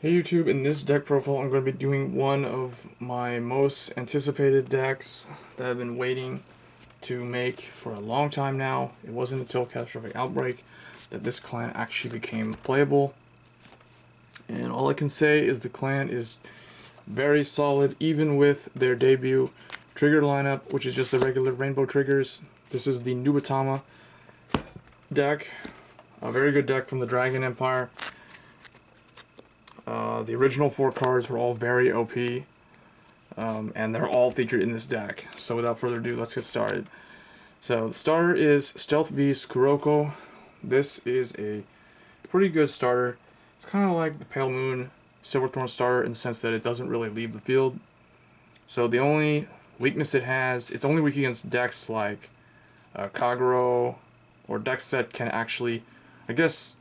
Hey YouTube, in this deck profile I'm going to be doing one of my most anticipated decks that I've been waiting to make for a long time now. It wasn't until Catastrophic Outbreak that this clan actually became playable. And all I can say is the clan is very solid even with their debut trigger lineup, which is just the regular rainbow triggers. This is the Nubatama deck, a very good deck from the Dragon Empire. The original 4 cards were all very OP, and they're all featured in this deck. So without further ado, let's get started. So the starter is Stealth Beast Kuroko. This is a pretty good starter. It's kind of like the Pale Moon Silverthorn starter in the sense that it doesn't really leave the field. So the only weakness it has, it's only weak against decks like Kagero, or decks that can actually, I guess,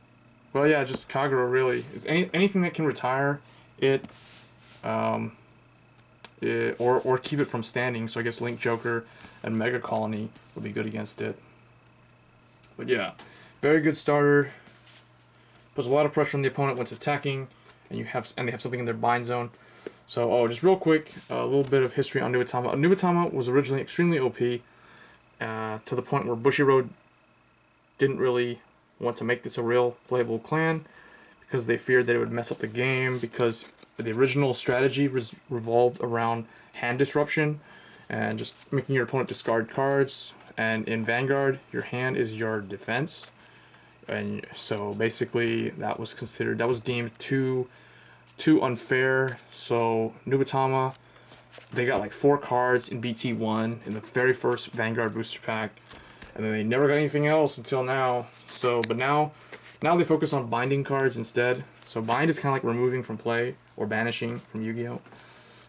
well, yeah, just Kagero really. It's anything that can retire it, or keep it from standing. So I guess Link Joker and Mega Colony would be good against it. But yeah, very good starter. Puts a lot of pressure on the opponent when it's attacking, and they have something in their bind zone. So just real quick, a little bit of history on Nubatama. Nubatama was originally extremely OP, to the point where Bushiroad didn't really want to make this a real playable clan because they feared that it would mess up the game, because the original strategy revolved around hand disruption and just making your opponent discard cards, and in Vanguard your hand is your defense, and so basically that was deemed too unfair. So Nubatama, they got like 4 cards in BT1 in the very first Vanguard booster pack, and then they never got anything else until now. So, but now they focus on binding cards instead. So bind is kind of like removing from play or banishing from Yu-Gi-Oh.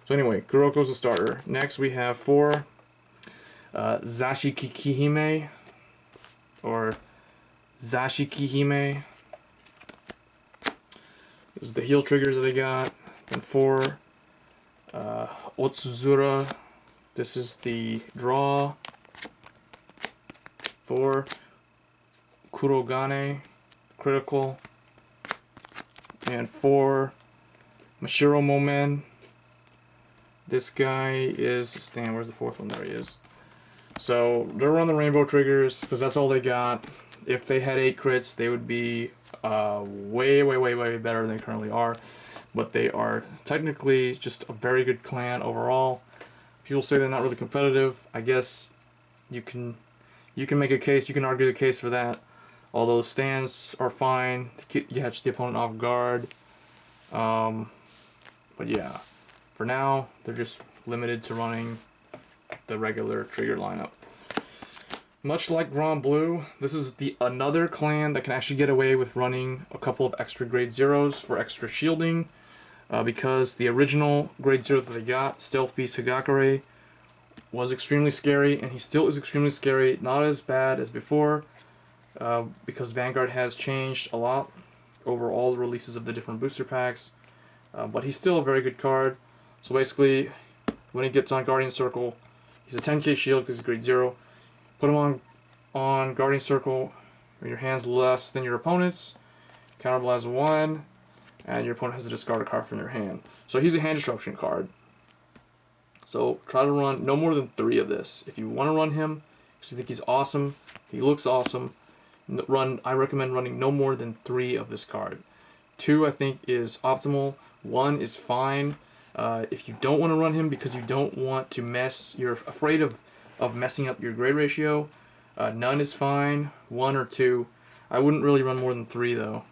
So anyway, Kuroko's a starter. Next we have 4 Zashikihime, or Zashikihime. This is the heal trigger that they got. And 4 Otsuzura. This is the draw. 4 Kurogane, critical. And 4 Mashiro Momen. This guy is, where's the 4th one? There he is. So they're on the rainbow triggers because that's all they got. If they had 8 crits, they would be way better than they currently are. But they are technically just a very good clan overall. People say they're not really competitive. I guess you can make a case, you can argue the case for that. Although stands are fine, you catch the opponent off guard. But yeah, for now, they're just limited to running the regular trigger lineup. Much like Grand Blue, this is another clan that can actually get away with running a couple of extra grade 0s for extra shielding, because the original grade 0 that they got, Stealth Beast Hagakure, was extremely scary, and he still is extremely scary. Not as bad as before, because Vanguard has changed a lot over all the releases of the different booster packs, but he's still a very good card. So basically, when he gets on Guardian Circle, he's a 10k shield because he's grade 0. Put him on Guardian Circle when your hand's less than your opponent's, counterblast 1, and your opponent has to discard a card from your hand. So he's a hand disruption card. So try to run no more than 3 of this. If you want to run him because you think he's awesome, he looks awesome, I recommend running no more than 3 of this card. 2 I think is optimal. 1 is fine. If you don't want to run him because you don't want to you're afraid of messing up your grade ratio, none is fine. 1 or 2. I wouldn't really run more than 3 though.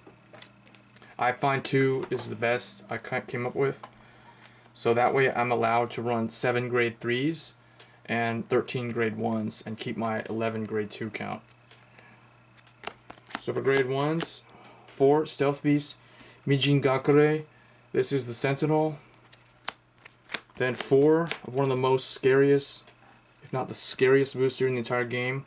I find 2 is the best I came up with. So that way I'm allowed to run 7 grade 3s and 13 grade 1s and keep my 11 grade 2 count. So for grade 1s, 4 Stealth Beast Mijingakure. This is the Sentinel. Then 4 of one of the most scariest, if not the scariest booster in the entire game,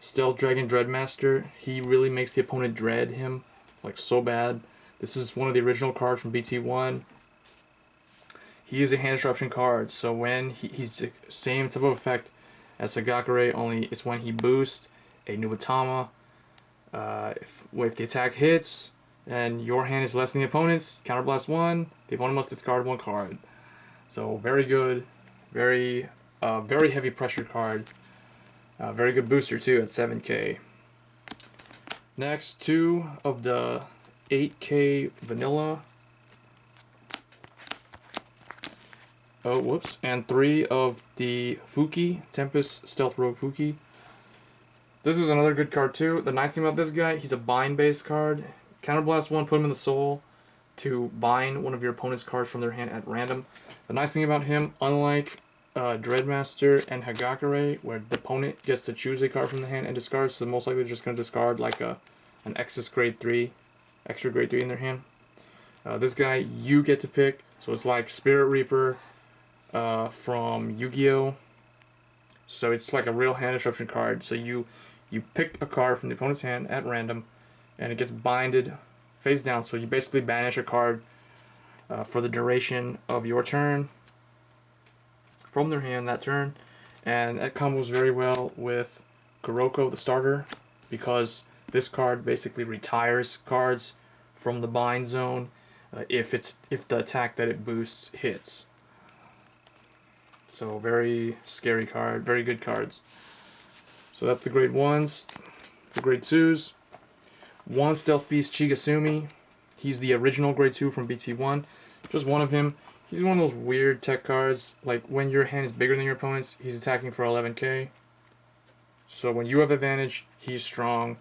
Stealth Dragon Dreadmaster. He really makes the opponent dread him, like so bad. This is one of the original cards from BT1. He is a hand disruption card, so when he's the same type of effect as Hagakure, only it's when he boosts a Nubatama. If the attack hits, and your hand is less than the opponent's, counterblast 1, the opponent must discard 1 card. So very good, very heavy pressure card. Very good booster too at 7k. Next, 2 of the 8k vanilla. Oh, whoops. And 3 of the Fuuki, Tempest Stealth Rogue Fuuki. This is another good card too. The nice thing about this guy, he's a bind-based card. Counterblast 1, put him in the soul to bind one of your opponent's cards from their hand at random. The nice thing about him, unlike Dreadmaster and Hagakure, where the opponent gets to choose a card from the hand and discards, so most likely they're just going to discard like an Excess grade 3, extra grade 3 in their hand. This guy, you get to pick, so it's like Spirit Reaper from Yu-Gi-Oh! So it's like a real hand disruption card. So you pick a card from the opponent's hand at random, and it gets binded face down. So you basically banish a card for the duration of your turn from their hand that turn, and that combos very well with Kuroko, the starter, because this card basically retires cards from the bind zone if the attack that it boosts hits. So very scary card, very good cards. So that's the grade 1s. The grade 2s. 1 Stealth Beast Chigasumi. He's the original grade 2 from BT1. Just one of him. He's one of those weird tech cards. Like when your hand is bigger than your opponent's, he's attacking for 11k. So when you have advantage, he's strong.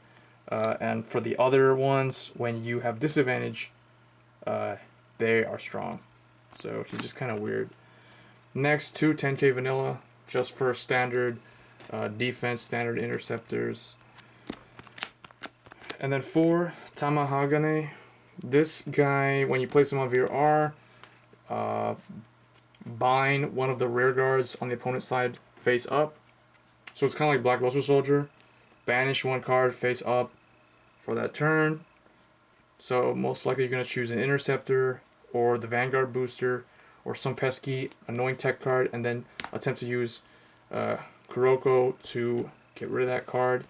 And for the other ones, when you have disadvantage, they are strong. So he's just kind of weird. Next, 2 10k vanilla, just for standard defense, standard interceptors. And then 4 Tamahagane. This guy, when you place him on VRR, bind one of the rear guards on the opponent's side face up. So it's kind of like Black Luster Soldier. Banish 1 card face up for that turn. So most likely you're going to choose an interceptor or the Vanguard booster or some pesky annoying tech card, and then attempt to use Kuroko to get rid of that card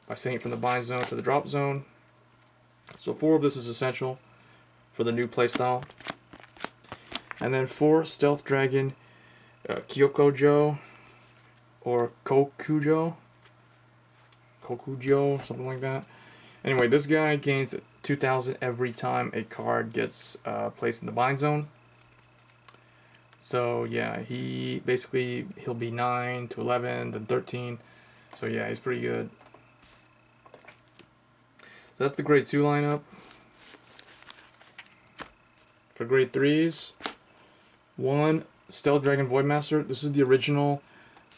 by sending it from the bind zone to the drop zone. So 4 of this is essential for the new playstyle. And then 4 Stealth Dragon Kokujyo or Kokujyo, something like that. Anyway, this guy gains 2,000 every time a card gets placed in the bind zone. So yeah, he'll be 9 to 11, then 13. So yeah, he's pretty good. So that's the grade 2 lineup. For grade 3s, 1 Stealth Dragon Voidmaster. This is the original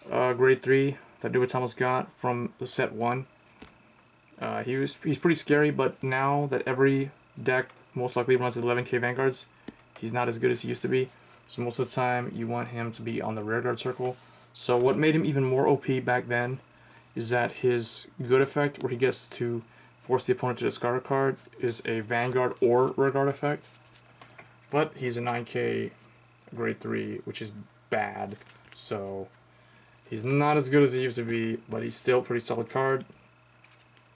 grade 3 that Nubatama's got from the set 1. He's pretty scary, but now that every deck most likely runs 11k Vanguards, he's not as good as he used to be. So most of the time you want him to be on the rear guard circle. So what made him even more OP back then is that his good effect, where he gets to force the opponent to discard a card, is a Vanguard or rear guard effect. But he's a 9k grade 3, which is bad. So he's not as good as he used to be, but he's still a pretty solid card.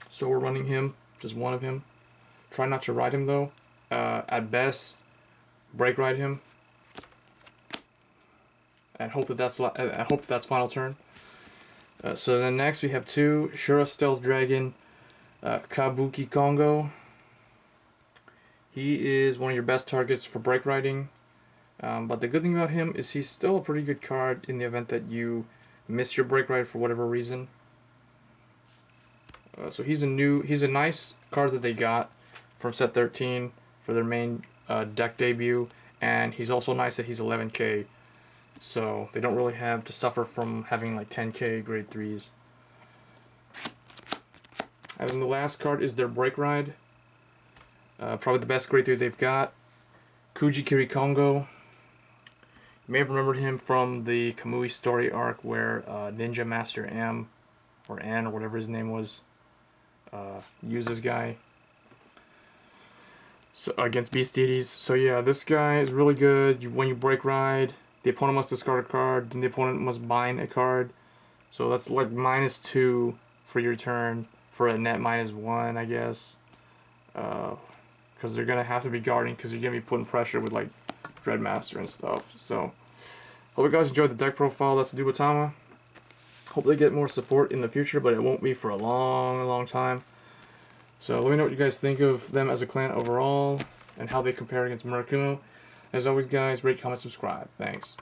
So we're running him, just one of him. Try not to ride him though. At best, break ride him. And hope that that's final turn. So then next we have 2 Shura Stealth Dragon Kabukicongo. He is one of your best targets for break riding. But the good thing about him is he's still a pretty good card in the event that you miss your break ride for whatever reason. So he's a nice card that they got from set 13 for their main deck debut, and he's also nice that he's 11k. So they don't really have to suffer from having like 10k grade 3s. And then the last card is their break ride. Probably the best grade 3 they've got. Kujikiricongo. You may have remembered him from the Kamui story arc where Ninja Master M, or N, or whatever his name was, used this guy against Beast Deities. So yeah, this guy is really good. When you break ride, the opponent must discard a card, then the opponent must bind a card. So that's like -2 for your turn, for a net -1, I guess. because they're gonna have to be guarding because you're gonna be putting pressure with like Dreadmaster and stuff. So hope you guys enjoyed the deck profile. That's Nubatama. Hope they get more support in the future, but it won't be for a long time. So let me know what you guys think of them as a clan overall and how they compare against Murakumo. As always, guys, rate, comment, subscribe. Thanks.